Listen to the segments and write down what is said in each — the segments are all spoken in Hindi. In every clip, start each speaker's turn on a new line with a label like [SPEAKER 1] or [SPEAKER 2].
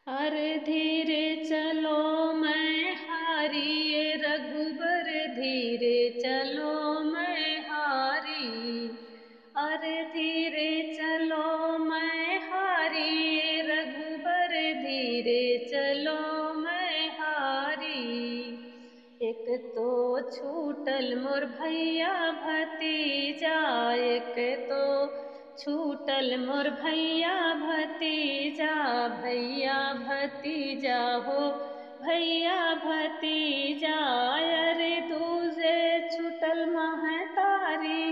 [SPEAKER 1] अरे धीरे चलो मैं हारी ये रघुबर, धीरे चलो मैं हारी। अरे धीरे चलो मैं हारी ये रघुबर, धीरे चलो मैं हारी। एक तो छूटल मोर भैया भतीजा, एक तो छूटल मोर भैया भतीजा, भैया भतीजा हो भैया भतीजा। अरे दूजे छूटल महतारी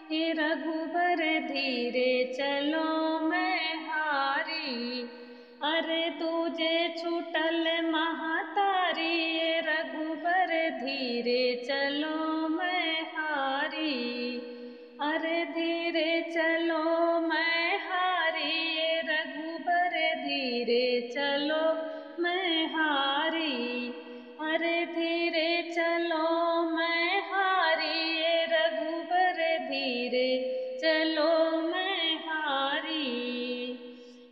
[SPEAKER 1] ये रघुबर, धीरे चलो मैं हारी। अरे दूजे छूटल महतारी ये रघुबर, धीरे चलो मैं हारी। अरे धीरे चलो मैं हारी ये रघुबर, धीरे चलो मैं हारी। अरे धीरे चलो मैं हारी ये रघुबर, धीरे चलो मैं हारी।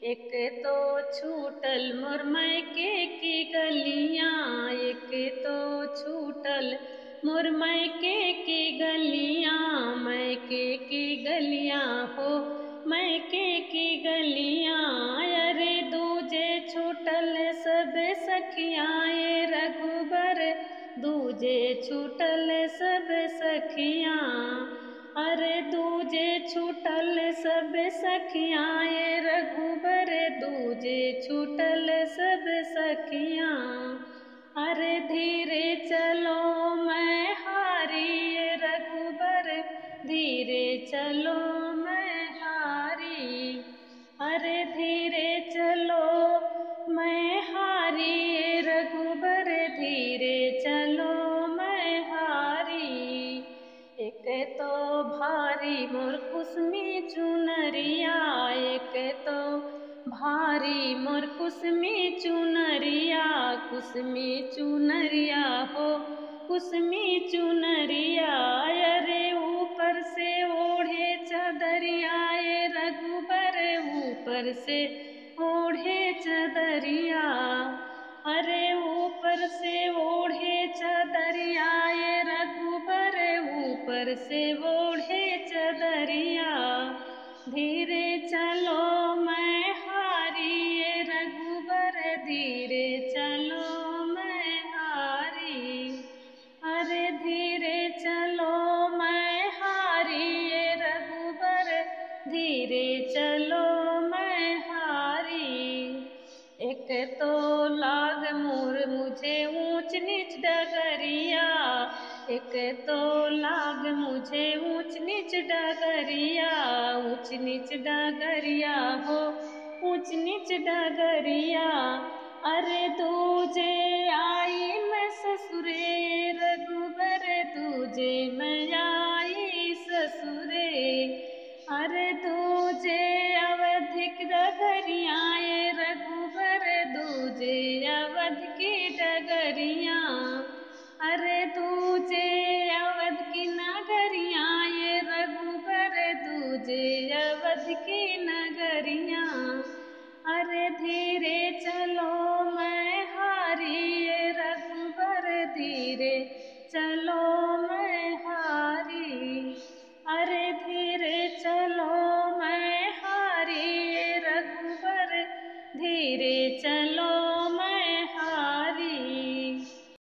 [SPEAKER 1] एक तो छूटल मोर मैके की गलियाँ, एक तो छूटल मोर मैके की गलियाँ, मैके की गलियाँ हो मैके की गलियाँ। अरे दूजे छूटल सब सखियाँ ये रघुबर, दूजे छूटल सब सखियाँ। अरे दूजे छूटल सब सखियाँ ये रघुबर, दूजे छूटल सब सखियाँ। अरे धीरे चलो मैं हारी ये रघुबर, धीरे चलो मैं हारी। अरे धीरे चलो मैं हारी ये रघुबर, धीरे चलो मैं हारी। एक तो भारी मोर कुसमी चुनरिया, एक तो भारी मोर कुसमी चुनरिया, कुसमी चुनरिया हो कुसमी चुनरिया। अरे ऊपर से ओढ़े चदरिया ये रघुबर, ऊपर से ओढ़े चदरिया। अरे ऊपर से ओढ़े चदरिया ये रघुबर, ऊपर से ओढ़े चदरिया। धीरे चलो मैं हारी ये रघुबर, धीरे चलो मैं हारी। अरे धीरे चलो मैं हारी ये रघुबर, धीरे चलो मैं हारी। एक तो लाग मोर मुझे ऊंच नीच डगरिया, एक तो लाग मुझे ऊंच नीच डगरिया, ऊंच नीच डगरिया हो ऊंच नीच डगरिया। अरे दूजे आई मैं ससुरे रघुबर, दूजे मैं आई ससुरे। अरे दूजे अवधिक डगरिया ये रघुबर, दूजे अवध की डगरिया। अरे दूजे अवध की नगरिया ये रघुबर, दूजे अवध की नगरिया। अरे धीरे चलो मैं हारी ये रघुबर, धीरे चलो मैं हारी। अरे धीरे चलो मैं हारी ये रघुबर, धीरे चलो मैं